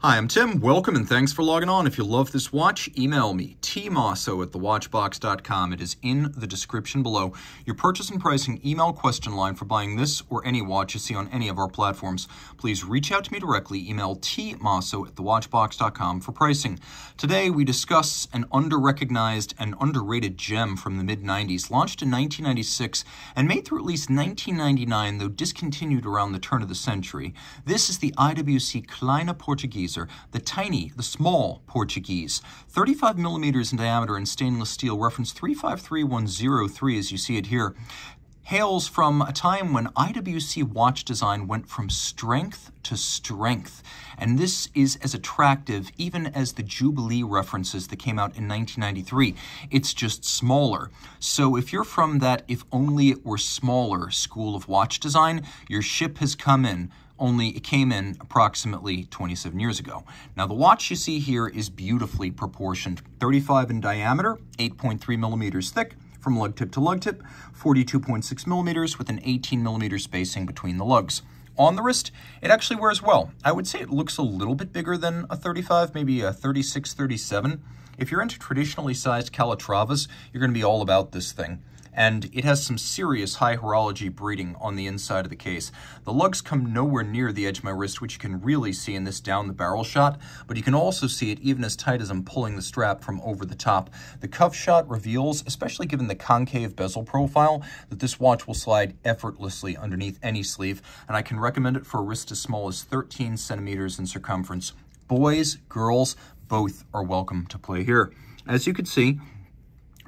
Hi, I'm Tim. Welcome and thanks for logging on. If you love this watch, email me, tmosso@thewatchbox.com. It is in the description below. Your purchase and pricing email question line for buying this or any watch you see on any of our platforms. Please reach out to me directly. Email tmosso@thewatchbox.com for pricing. Today, we discuss an under-recognized and underrated gem from the mid-90s, launched in 1996 and made through at least 1999, though discontinued around the turn of the century. This is the IWC Kleine Portuguese, the small Portuguese, 35 millimeters in diameter in stainless steel, reference 3531-03 as you see it here, hails from a time when IWC watch design went from strength to strength. And this is as attractive even as the Jubilee references that came out in 1993. It's just smaller. So if you're from that if only it were smaller school of watch design, your ship has come in. Only it came in approximately 27 years ago. Now the watch you see here is beautifully proportioned. 35 in diameter, 8.3 millimeters thick from lug tip to lug tip, 42.6 millimeters with an 18 millimeter spacing between the lugs. On the wrist, it actually wears well. I would say it looks a little bit bigger than a 35, maybe a 36, 37. If you're into traditionally sized Calatravas, you're going to be all about this thing. And it has some serious high horology breeding on the inside of the case. The lugs come nowhere near the edge of my wrist, which you can really see in this down the barrel shot, but you can also see it even as tight as I'm pulling the strap from over the top. The cuff shot reveals, especially given the concave bezel profile, that this watch will slide effortlessly underneath any sleeve, and I can recommend it for a wrist as small as 13 centimeters in circumference. Boys, girls, both are welcome to play here. As you can see,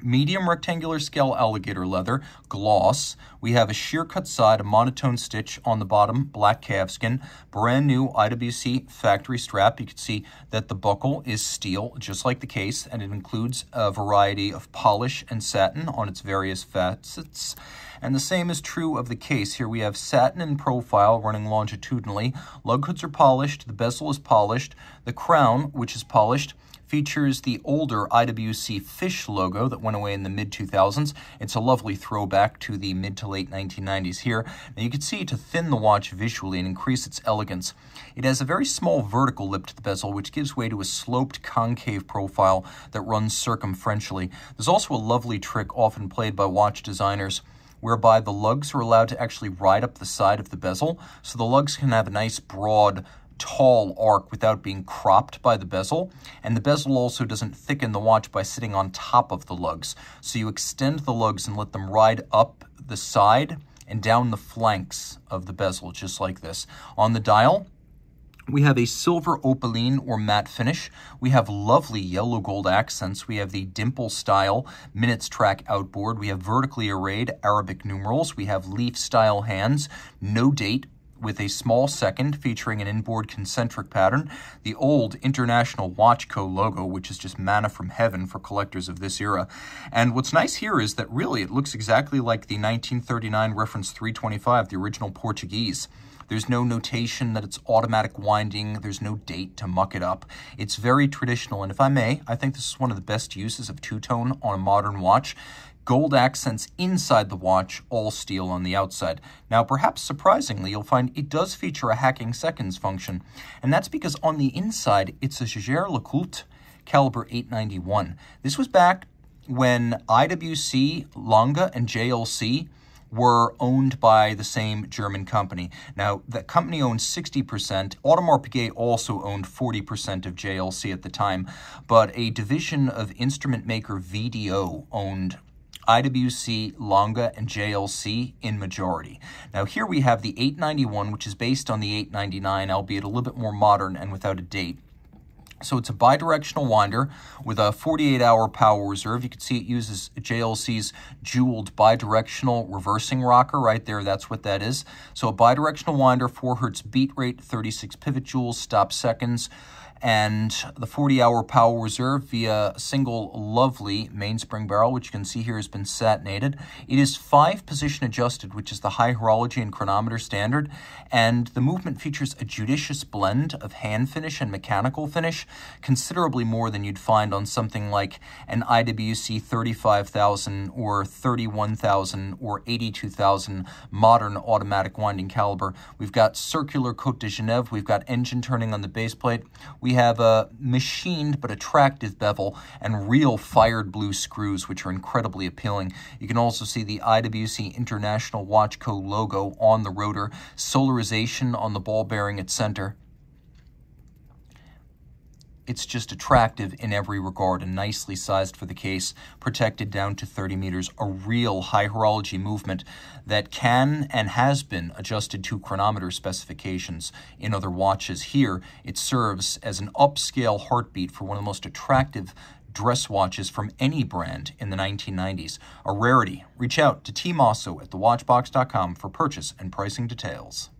medium rectangular scale alligator leather, gloss. We have a sheer cut side, a monotone stitch on the bottom, black calfskin, brand new IWC factory strap. You can see that the buckle is steel, just like the case, and it includes a variety of polish and satin on its various facets. And the same is true of the case. Here we have satin in profile running longitudinally. Lug hoods are polished, the bezel is polished, the crown, which is polished, features the older IWC fish logo that went away in the mid-2000s. It's a lovely throwback to the mid to late 1990s here. Now you can see to thin the watch visually and increase its elegance. It has a very small vertical lip to the bezel, which gives way to a sloped concave profile that runs circumferentially. There's also a lovely trick often played by watch designers, whereby the lugs are allowed to actually ride up the side of the bezel, so the lugs can have a nice broad tall arc without being cropped by the bezel, and the bezel also doesn't thicken the watch by sitting on top of the lugs. So you extend the lugs and let them ride up the side and down the flanks of the bezel, just like this. On the dial, we have a silver opaline or matte finish. We have lovely yellow gold accents. We have the dimple style minutes track outboard. We have vertically arrayed Arabic numerals. We have leaf style hands, no date, with a small second featuring an inboard concentric pattern, the old International Watch Co. logo, which is just manna from heaven for collectors of this era. And what's nice here is that really it looks exactly like the 1939 reference 325, the original Portuguese. There's no notation that it's automatic winding. There's no date to muck it up. It's very traditional, and if I may, I think this is one of the best uses of two-tone on a modern watch. Gold accents inside the watch, all steel on the outside. Now, perhaps surprisingly, you'll find it does feature a hacking seconds function, and that's because on the inside, it's a Jaeger-LeCoultre caliber 891. This was back when IWC, Lange, and JLC were owned by the same German company. Now, the company owned 60%. Audemars Piguet also owned 40% of JLC at the time, but a division of instrument maker VDO owned IWC, Lange, and JLC in majority. Now here we have the 891, which is based on the 899, albeit a little bit more modern and without a date. So it's a bidirectional winder with a 48-hour power reserve. You can see it uses JLC's jeweled bidirectional reversing rocker right there. That's what that is. So a bidirectional winder, 4 Hertz beat rate, 36 pivot joules, stop seconds, and the 40-hour power reserve via a single lovely mainspring barrel, which you can see here has been satinated. It is 5-position adjusted, which is the high horology and chronometer standard, and the movement features a judicious blend of hand finish and mechanical finish, considerably more than you'd find on something like an IWC 35,000 or 31,000 or 82,000 modern automatic winding caliber. We've got circular Côte de Genève. We've got engine turning on the base plate. We have a machined but attractive bevel and real fired blue screws, which are incredibly appealing. You can also see the IWC International Watch Co. logo on the rotor, solarization on the ball bearing at center. It's just attractive in every regard and nicely sized for the case, protected down to 30 meters, a real high horology movement that can and has been adjusted to chronometer specifications in other watches. Here, it serves as an upscale heartbeat for one of the most attractive dress watches from any brand in the 1990s. A rarity. Reach out to Team Mosso at thewatchbox.com for purchase and pricing details.